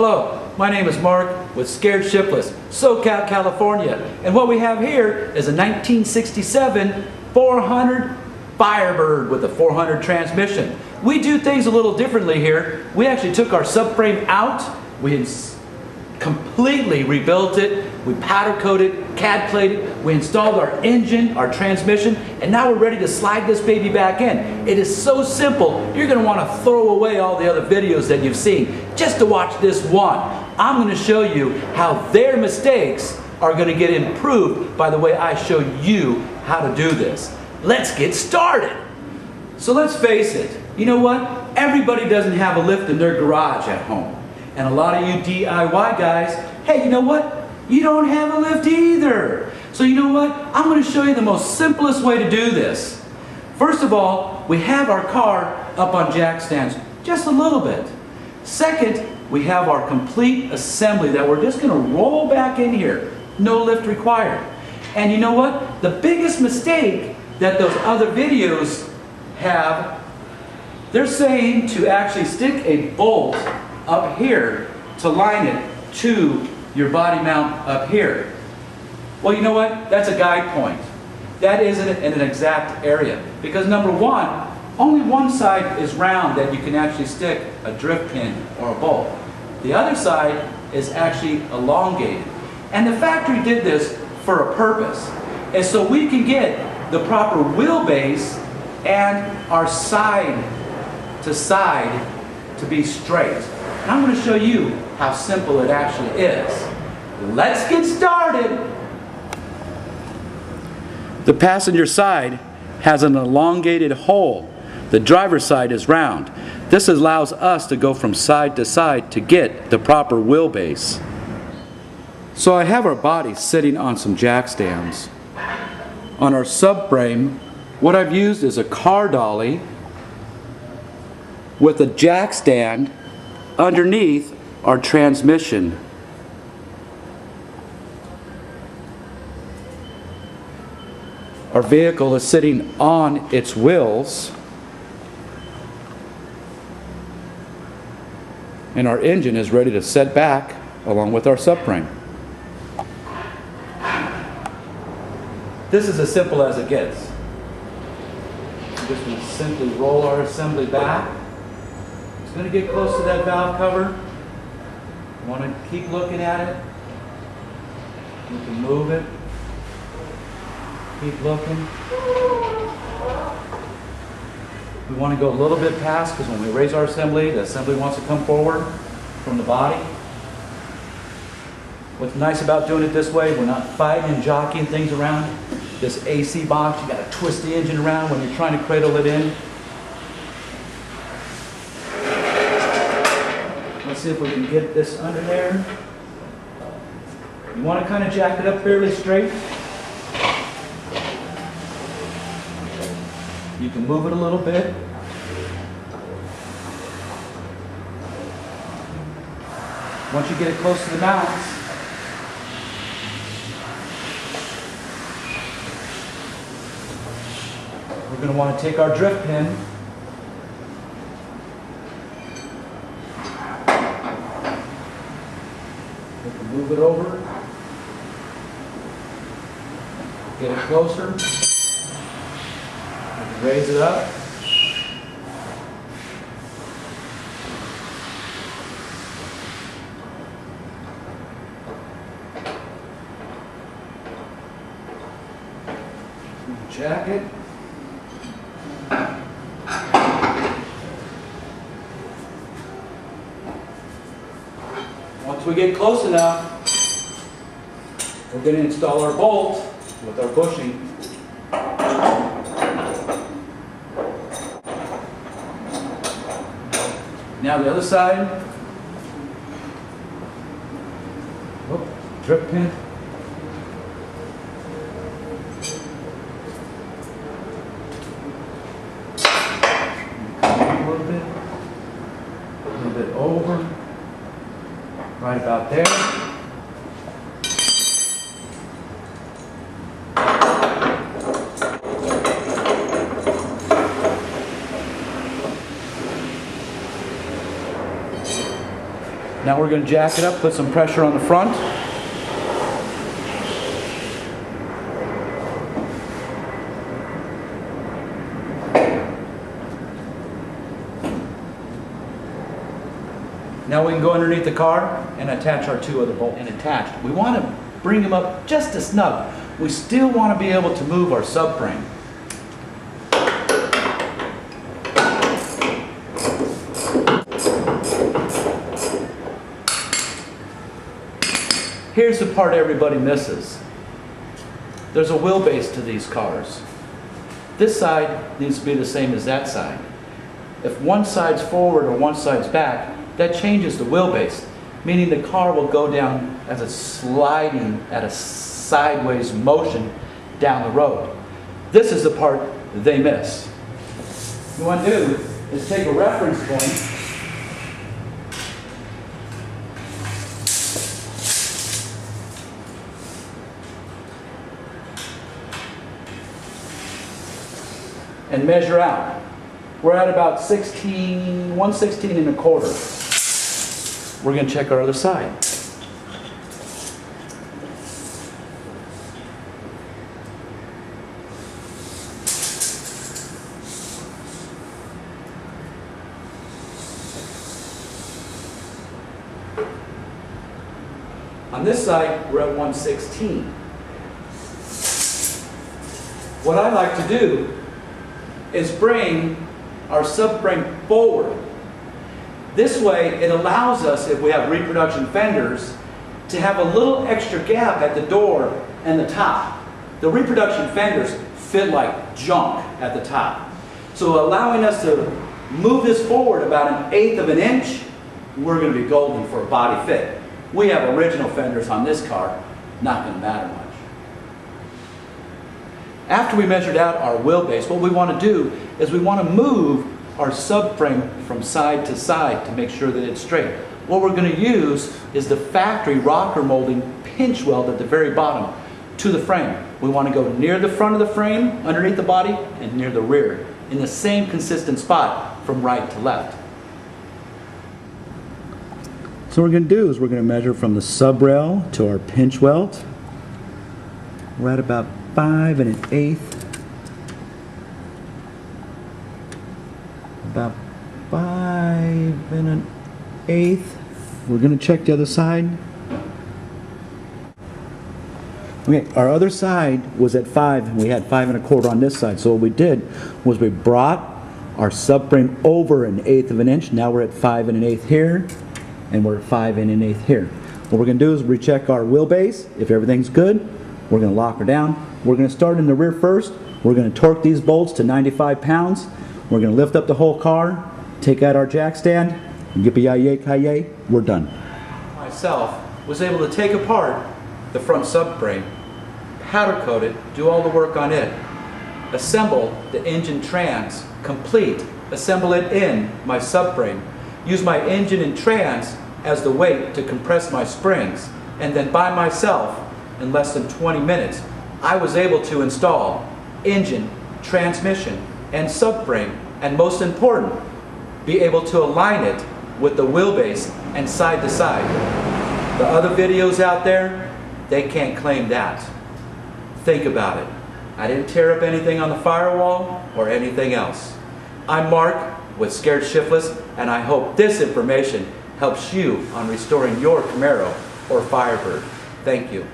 Hello, my name is Mark with Scared Shiftless, SoCal, California. And what we have here is a 1967 400 Firebird with a 400 transmission. We do things a little differently here. We actually took our subframe out, we completely rebuilt it, we powder coated, CAD plated, we installed our engine, our transmission, and now we're ready to slide this baby back in. It is so simple, you're going to want to throw away all the other videos that you've seen just to watch this one. I'm going to show you how their mistakes are going to get improved by the way I show you how to do this. Let's get started. So let's face it, you know what? Everybody doesn't have a lift in their garage at home. And a lot of you DIY guys, hey, you know what? You don't have a lift either. So you know what? I'm going to show you the most simplest way to do this. First of all, we have our car up on jack stands just a little bit. Second, we have our complete assembly that we're just going to roll back in here. No lift required. And you know what? The biggest mistake that those other videos have, they're saying to actually stick a bolt up here to line it to your body mount up here. Well, you know what? That's a guide point. That isn't in an exact area. Because number one, only one side is round that you can actually stick a drift pin or a bolt. The other side is actually elongated. And the factory did this for a purpose. And so we can get the proper wheelbase and our side to side to be straight. And I'm going to show you how simple it actually is. Let's get started. The passenger side has an elongated hole. The driver's side is round. This allows us to go from side to side to get the proper wheelbase. So I have our body sitting on some jack stands. On our subframe, what I've used is a car dolly with a jack stand underneath our transmission. Our vehicle is sitting on its wheels, and our engine is ready to set back along with our subframe. This is as simple as it gets. We're just going to simply roll our assembly back. It's going to get close to that valve cover. You want to keep looking at it. You can move it. Keep looking. We want to go a little bit past because when we raise our assembly, the assembly wants to come forward from the body. What's nice about doing it this way, we're not fighting and jockeying things around. This AC box, you got to twist the engine around when you're trying to cradle it in. Let's see if we can get this under there. You want to kind of jack it up fairly straight. You can move it a little bit. Once you get it close to the mounts, we're going to want to take our drift pin, we can move it over, get it closer, we can raise it up, jack it. Once we get close enough, we're going to install our bolt with our bushing. Now the other side. Drip pin. A little bit over. Right about there. Now we're going to jack it up, put some pressure on the front. Now we can go underneath the car and attach our two other bolts. And attached, we want to bring them up just a snug. We still want to be able to move our subframe. Here's the part everybody misses. There's a wheelbase to these cars. This side needs to be the same as that side. If one side's forward or one side's back, that changes the wheelbase, meaning the car will go down as a sliding at a sideways motion down the road. This is the part they miss. What you want to do is take a reference point and measure out. We're at about 116 and a quarter. We're going to check our other side. On this side, we're at 116. What I like to do is bring our subframe forward. This way, it allows us, if we have reproduction fenders, to have a little extra gap at the door and the top. The reproduction fenders fit like junk at the top. So allowing us to move this forward about 1/8 of an inch, we're going to be golden for a body fit. We have original fenders on this car, not going to matter much. After we measured out our wheelbase, what we want to do is we want to move our subframe from side to side to make sure that it's straight. What we're going to use is the factory rocker molding pinch weld at the very bottom to the frame. We want to go near the front of the frame, underneath the body, and near the rear, in the same consistent spot from right to left. So what we're going to do is we're going to measure from the sub rail to our pinch weld. We're at about 5 1/8. About 5 1/8. We're going to check the other side. Okay, our other side was at 5, and we had 5 1/4 on this side. So what we did was we brought our subframe over 1/8 of an inch. Now we're at 5 1/8 here, and we're at 5 1/8 here. What we're going to do is recheck our wheelbase. If everything's good, we're going to lock her down. We're going to start in the rear first. We're going to torque these bolts to 95 pounds. We're going to lift up the whole car, take out our jack stand, and yippee-yi-yay-ki-yay, we're done. Myself was able to take apart the front subframe, powder coat it, do all the work on it, assemble the engine trans, complete, assemble it in my subframe, use my engine and trans as the weight to compress my springs, and then by myself, in less than 20 minutes, I was able to install engine, transmission, and subframe, and most important, be able to align it with the wheelbase and side to side. The other videos out there, they can't claim that. Think about it. I didn't tear up anything on the firewall or anything else. I'm Mark with Scared Shiftless, and I hope this information helps you on restoring your Camaro or Firebird. Thank you.